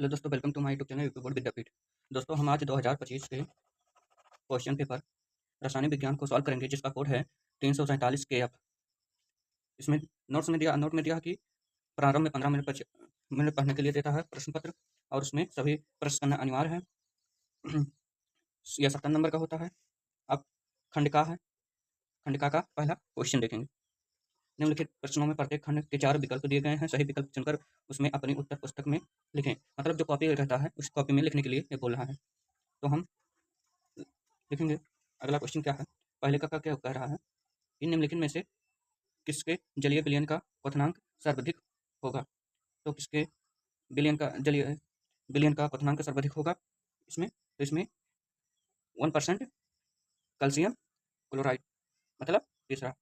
Hello दोस्तों, welcome to my YouTube channel YouTube board Vidyapeeth. दोस्तों, हम आज 2025 के क्वेश्चन पेपर रसायनिक विज्ञान को सॉल्व करेंगे, जिसका कोड है 347 के एफ। इसमें नोट में दिया कि प्रारंभ में 15 मिनट पढ़ने के लिए देता है प्रश्न पत्र, और उसमें सभी प्रश्न करना अनिवार्य है। यह 70 नंबर का होता है। अब खंडिका है, खंडिका का पहला क्वेश्चन देखेंगे। निम्नलिखित प्रश्नों में प्रत्येक खंड के 4 विकल्प दिए गए हैं। सही विकल्प चुनकर उसमें अपनी उत्तर पुस्तक में लिखें। मतलब जो कॉपी रहता है उस कॉपी में लिखने के लिए ये बोल रहा है। तो हम लिखेंगे। अगला क्वेश्चन क्या है? पहले का क्या कह रहा है कि निम्नलिखित में से किसके जलीय विलयन का क्वथनांक सर्वाधिक होगा? तो किसके विलयन का जलीय विलयन का क्वथनांक सर्वाधिक होगा? इसमें 1% कैल्शियम क्लोराइड, मतलब तीसरा।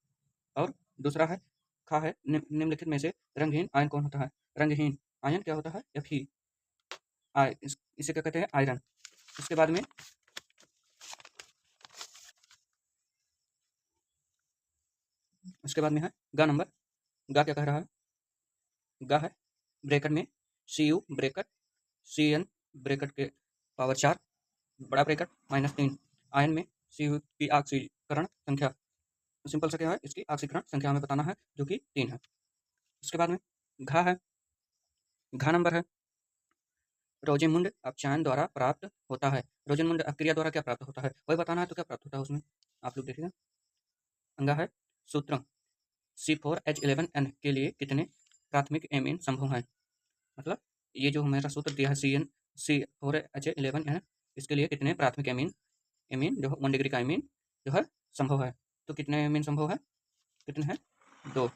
और दूसरा है खा है, निम्नलिखित में से रंगहीन आयन कौन होता है? रंगहीन आयन क्या होता है? Fe। इसे क्या कहते हैं? आयरन। उसके बाद में है गा नंबर। गा क्या कह रहा है? गा है ब्रैकेट में Cu ब्रैकेट Cn ब्रैकेट के पावर 4 बड़ा ब्रैकेट -3 आयन में Cu की ऑक्सीकरण संख्या। सिंपल सा क्या है, इसकी ऑक्सीकरण संख्या हमें बताना है, जो कि 3 है। उसके बाद में घा है। घा नंबर है रोजेमुंड अपचायन द्वारा प्राप्त होता है। रोजेमुंड अपक्रिया द्वारा क्या प्राप्त होता है वही बताना है। तो क्या प्राप्त होता है उसमें, आप लोग देखिएगा। अंगा है सूत्रम C4H11N के लिए कितने प्राथमिक एमीन संभव हैं? मतलब ये जो हमारा सूत्र दिया है C4H11N, इसके लिए कितने प्राथमिक एमीन एमीन जो 1 डिग्री का एमीन जो है संभव है? तो कितने एमीन संभव है? कितने हैं? 2।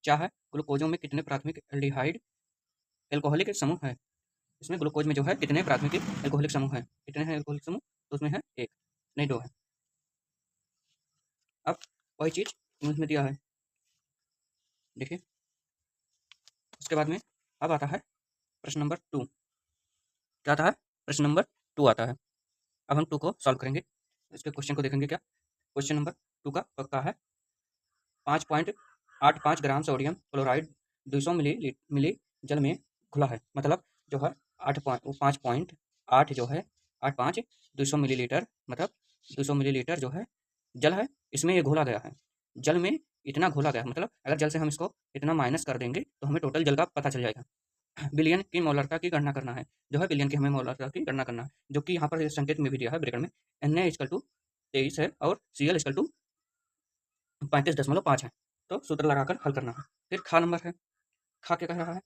क्या है ग्लूकोजों में कितने प्राथमिक एल्डिहाइड एल्कोहलिक समूह है? इसमें ग्लूकोज में जो है कितने प्राथमिक एल्कोहलिक समूह है? कितने हैं एल्कोहलिक समूह? तो उसमें है 1, नहीं 2 है। अब वही चीज इंग्लिश में दिया है, देखिए। उसके बाद में अब आता है प्रश्न नंबर 2। क्या आता है? प्रश्न नंबर 2 आता है। अब हम 2 को सॉल्व करेंगे। इसके क्वेश्चन को देखेंगे। क्या क्वेश्चन नंबर 2 का पक्का है? 5.85 ग्राम सोडियम क्लोराइड 200 मिली जल में घुला है। मतलब जो है 5.8 जो है 8.5 200 मिलीलीटर, मतलब 200 मिलीलीटर जो है जल है, इसमें ये घोला गया है। जल में इतना घोला गया है, मतलब अगर जल से हम इसको इतना माइनस कर देंगे तो हमें टोटल जल का पता चल जाएगा। बिलियन की मोलरता की गणना करना है। जो है बिलियन की हमें मोलरता की गणना करना है, जो कि यहाँ पर संकेत में भी दिया है ब्रैकेट में। Na=23 है और Cl=35.5 है। तो सूत्र लगाकर हल करना है। फिर खा नंबर है। खा क्या कह रहा है?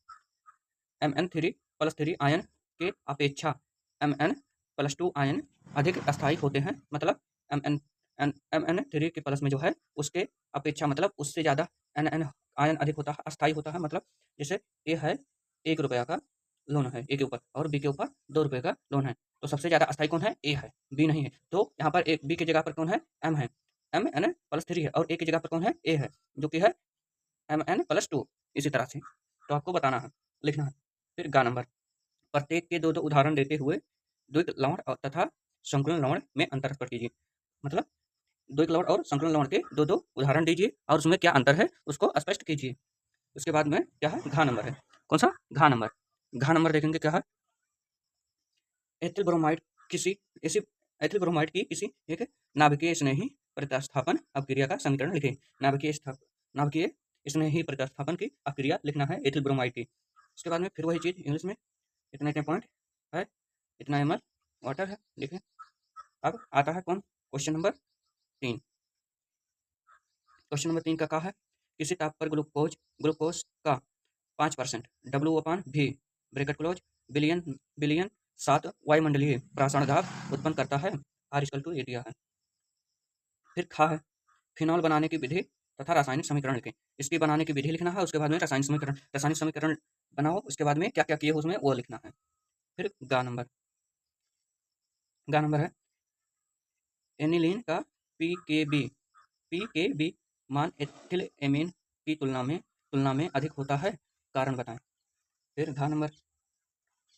Mn3+3 आयन के अपेक्षा Mn+2 आयन अधिक अस्थायी होते हैं। मतलब Mn3 के प्लस में जो है उसके अपेक्षा, मतलब उससे ज़्यादा Nn आयन अधिक होता है, अस्थायी होता है। मतलब जैसे ए है 1 रुपया का लोन है ए के ऊपर, और बी के ऊपर 2 रुपये का लोन है। तो सबसे ज़्यादा अस्थायी कौन है? ए है, बी नहीं है। तो यहाँ पर एक बी की जगह पर कौन है? एम है। Mn+3 है, और ए की जगह पर कौन है? ए है, जो कि है Mn+2। इसी तरह से तो आपको बताना है, लिखना है। फिर गा नंबर। प्रत्येक के 2-2 उदाहरण देते हुए द्विक लवण तथा संकुलन लवण में अंतर स्पष्ट कीजिए। मतलब द्विक लवण और संकुलन लवण के 2-2 उदाहरण दीजिए और उसमें क्या अंतर है उसको स्पष्ट कीजिए। उसके बाद में क्या है? घा नंबर है। कौन सा? घा नंबर। घा नंबर देखेंगे क्या है? एथिल ब्रोमाइड किसी ऐसी एथिल ब्रोमाइड की किसी एक नाभिकीय स्नेही प्रतिस्थापन अपक्रिया का समीकरण लिखें। नाभिकीय स्नेही प्रतिस्थापन की अपक्रिया लिखना है एथिल ब्रोमाइड की। उसके बाद में फिर वही चीज इंग्लिश में, इतना इतना पॉइंट है, इतना ml वाटर है, लिखें। अब आता है कौन? Question number 3। क्वेश्चन नंबर 3 का क्या है? किसी ताप पर ग्लूकोज का 5% W/V bracket close billion billion 7 वायुमंडलीय प्रासरण दाब उत्पन्न करता है। R= ये दिया है। फिर खा है फिनॉल बनाने की विधि तथा रासायनिक समीकरण लिखें। इसकी बनाने की विधि लिखना है, उसके बाद में रासायनिक समीकरण बनाओ, उसके बाद में क्या क्या किए उसमें वो लिखना है। फिर गा नंबर है एनिलीन का पीकेबी मान एथिल एमीन की तुलना में अधिक होता है, कारण बताएं। फिर घा नंबर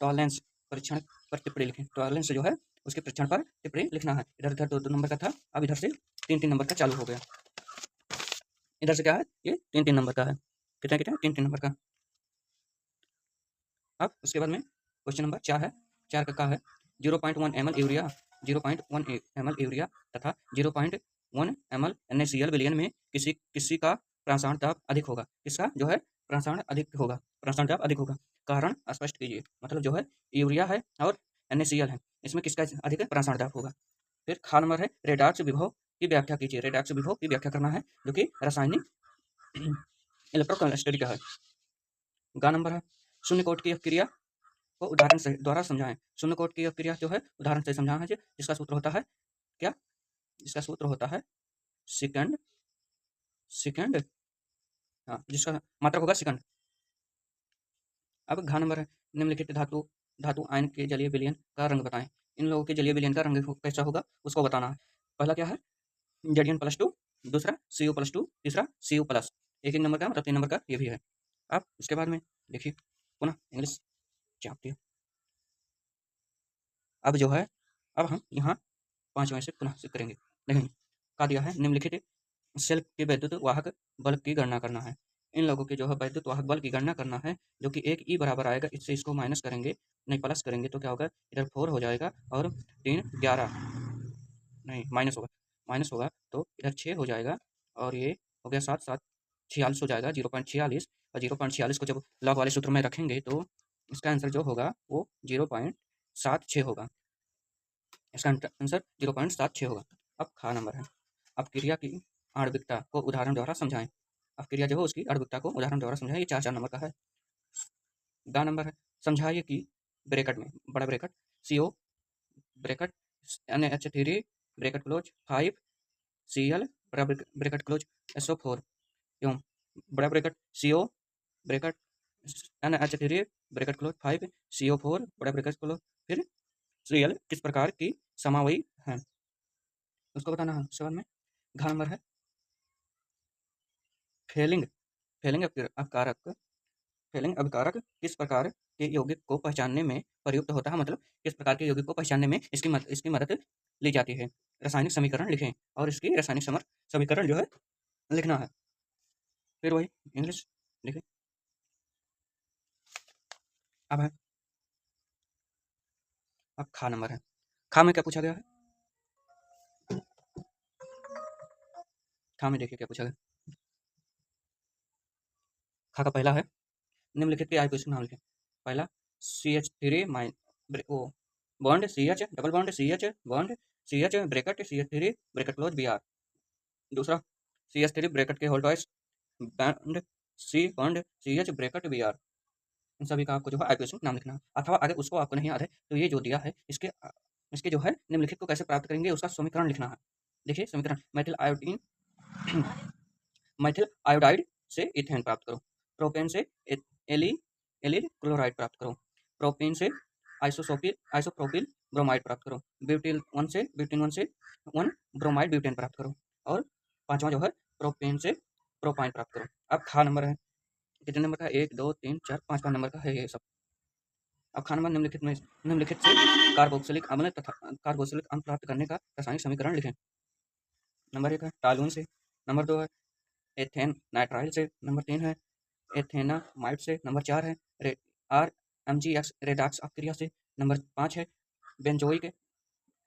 टॉलरेंस परीक्षण पर टिप्पणी लिखें। टॉलरेंस जो है उसके परीक्षण पर टिप्पणी लिखना है। इधर इधर 2-2 नंबर का था, अब इधर से 3-3 नंबर का चालू हो गया। इधर से क्या है? ये 3-3 नंबर का है। कितना कितना? 3-3 नंबर का। अब उसके बाद में क्वेश्चन नंबर 4 है, 4 का है 0.1 ml यूरिया 0.1 ml यूरिया तथा 0.1 ml NaCl विलयन में किसी का प्रसारण दाब अधिक होगा। किसका जो है प्रसारण अधिक होगा, प्रसारण दाब अधिक होगा। कारण स्पष्ट कीजिए। मतलब जो है यूरिया है और NaCl है, इसमें किसका अधिक प्रसारण दाब होगा। फिर खा नंबर है रेडॉक्स विभव की व्याख्या कीजिए। रेडॉक्स विभव की व्याख्या करना है जो कि रासायनिक इलेक्ट्रोकेमिस्ट्री का है। गा नंबर है शून्य कोट की क्रिया को उदाहरण से द्वारा समझाएं। शून्य कोट की क्रिया जो है उदाहरण से समझाना है जिसका सूत्र होता है क्या, जिसका सूत्र होता है सेकंड सेकंड, हाँ जिसका मात्रक होगा सेकंड। अब घ नंबर है निम्नलिखित धातु धातु आयन के जलीय विलयन का रंग बताएं। इन लोगों के जलीय विलयन का रंग कैसा होगा उसको बताना है। पहला क्या है Zn+2, दूसरा Cu+2, तीसरा Cu+। एक एक नंबर का मतलब 3 नंबर का ये भी है। अब उसके बाद में देखिए पुनः इंग्लिश चैप्टर। अब जो है अब हम यहाँ 5 में से पुनः से करेंगे। देखेंगे क्या दिया है निम्नलिखित सेल के वैद्युत वाहक बल की गणना करना है। इन लोगों के जो है वैद्युत वाहक बल की गणना करना है जो कि 1 ई बराबर आएगा। इससे इसको माइनस करेंगे, नहीं प्लस करेंगे तो क्या होगा, इधर 4 हो जाएगा और 3 11, नहीं माइनस होगा तो इधर 6 हो जाएगा और ये हो गया 7 7 46 हो जाएगा 0.46। और 0.46 को जब लॉग वाले सूत्र में रखेंगे तो इसका आंसर जो होगा वो 0.76 होगा। इसका आंसर 0.76 होगा। अब खा नंबर है अब क्रिया की आणविकता को उदाहरण द्वारा समझाएं। अब क्रिया जो है उसकी आणविकता को उदाहरण द्वारा समझाएं। ये 4 नंबर का है। गा नंबर है समझाइए कि ब्रैकेट में बड़ा bracket CO bracket NH3 bracket close 5 Cl बड़ा ब्रैकेट क्लोज SO4 एवं बड़ा bracket CO bracket NH3 bracket close 5 CO4 बड़ा ब्रैकेट क्लोज फिर Cl किस प्रकार की समावयी है उसको बताना है। सवाल में घ नंबर है फेलिंग फेलिंग अपकारक फेलिंग अभिकारक किस प्रकार के यौगिक को पहचानने में प्रयुक्त होता है। मतलब किस प्रकार के यौगिक को पहचानने में इसकी मदद ली जाती है। रासायनिक समीकरण लिखें और इसकी रासायनिक समीकरण जो है लिखना है। फिर वही इंग्लिश लिखें। अब है अब खा नंबर है। खा में क्या पूछा गया है, खा में देखिए क्या पूछा गया। खा का पहला है निम्नलिखित के आइसोटोप नाम लिखें। पहला CH3 माइन O bond CH double bond CH bond CH bracket CH3 bracket close Br। दूसरा CH3 ब्रैकेट के whole twice bond C bond CH bracket Br। इन सभी का आपको जो है आइसोटोप नाम लिखना है। अथवा अगर उसको आपको नहीं याद है तो ये जो दिया है इसके जो है निम्नलिखित को कैसे प्राप्त करेंगे उसका समीकरण लिखना है। देखिए समीकरण मेथिल आयोडीन मेथिल आयोडाइड से इथेन प्राप्त करो, प्रोपेन से एली एलिल क्लोराइड प्राप्त करो, प्रोपेन से आइसोप्रोपिल ब्रोमाइड प्राप्त करो, ब्यूटेन वन से वन ब्रोमाइड ब्यूटेन प्राप्त करो और पांचवा जो है प्रोपेन से प्रोपाइन प्राप्त करो। अब खा नंबर है कितने नंबर का, 1 2 3 4 5 नंबर का है ये सब। अब खा नंबर निम्नलिखित से कार्बोक्सिलिक अम्ल तथा कार्बोक्सिलिक अम्ल प्राप्त करने का रासायनिक समीकरण लिखें। नंबर 1 है टालून से, नंबर 2 है एथेन नाइट्राइल से, नंबर 3 है एथेनामाइड से, नंबर 4 है आर MgX रेडॉक्स अपक्रिया से, नंबर 5 है बेंजोइक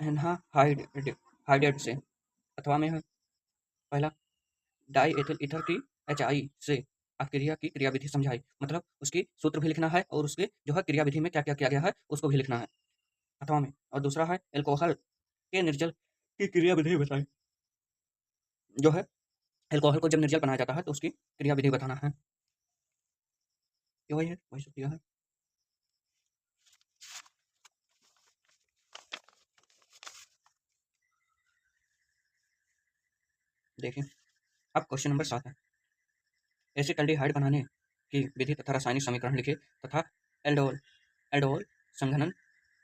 एनहाइड्राइड से। अथवा में है पहला डाई एथिल ईथर की HI से अपक्रिया की क्रियाविधि समझाई। मतलब उसकी सूत्र भी लिखना है और उसके जो है क्रियाविधि में क्या क्या किया गया है उसको भी लिखना है अथवा में। और दूसरा है एल्कोहल के निर्जल की क्रियाविधि बताई। जो है एल्कोहल को जब निर्जल बनाया जाता है तो उसकी क्रियाविधि बताना है। ये वही है, वही सब दिया है। देखिए अब क्वेश्चन नंबर 7 है एसिटाल्डिहाइड बनाने की विधि तथा रासायनिक समीकरण लिखे तथा एल्डोल एल्डोल संघनन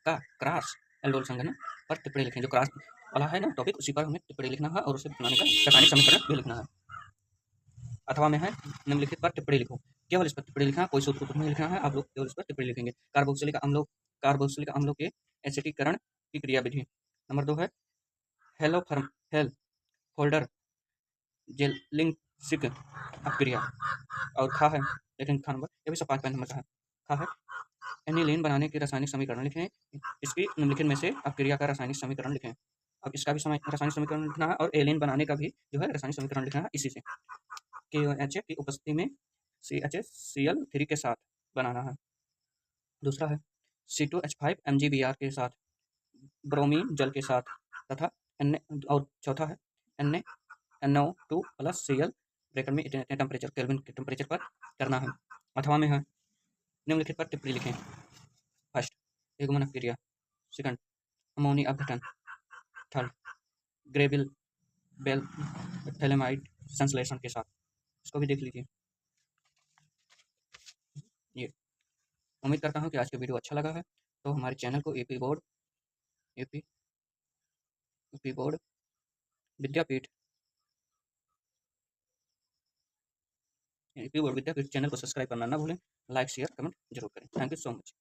का क्रॉस एल्डोल संघनन पर टिप्पणी लिखें। जो क्रॉस वाला है ना टॉपिक उसी पर हमें टिप्पणी लिखना है और उसे बनाने का रासायनिक समीकरण भी लिखना है। अथवा में है निम्नलिखित पर टिप्पणी लिखो। केवल इस पर टिप्पणी लिखना है, कोई सूत्र नहीं लिखना है, आप लोग केवल इस पर टिप्पणी लिखेंगे। कार्बोक्सिलिक अम्लों के एसिडीकरण की क्रियाविधि। नंबर 2 है हेल फोल्डर जेलिंसिक अपक्रिया। और खा है लेकिन खा नंबर ये भी सब 5 नंबर का है। खा है एनिलीन बनाने के रासायनिक समीकरण लिखें। इसकी निम्नलिखित में से अपक्रिया का रासायनिक समीकरण लिखें। अब इसका भी रासायनिक समीकरण लिखना है और एलीन बनाने का भी जो है रासायनिक समीकरण लिखना है इसी से। KOH की उपस्थिति में CHCl3 के साथ बनाना है। दूसरा है C2H5 MgBr के साथ, ब्रोमीन जल के साथ तथा और चौथा है NaNO2 प्लस Cl ब्रैकेट में इतने टेम्परेचर केल्विन के टेम्परेचर पर करना है। अथवा में है निम्नलिखित पर टिप्पणी लिखें। फर्स्ट, एगमन अपक्रिया। सेकंड, अमोनी अपघटन। थर्ड, ग्रेविल बेल थैलेमाइड संश्लेषण के साथ। इसको भी देख लीजिए। ये उम्मीद करता हूँ कि आज का वीडियो अच्छा लगा है। तो हमारे चैनल को एपी बोर्ड विद्यापीठ एपी बोर्ड विद्यापीठ चैनल को सब्सक्राइब करना ना भूलें। लाइक शेयर कमेंट जरूर करें। Thank you so much.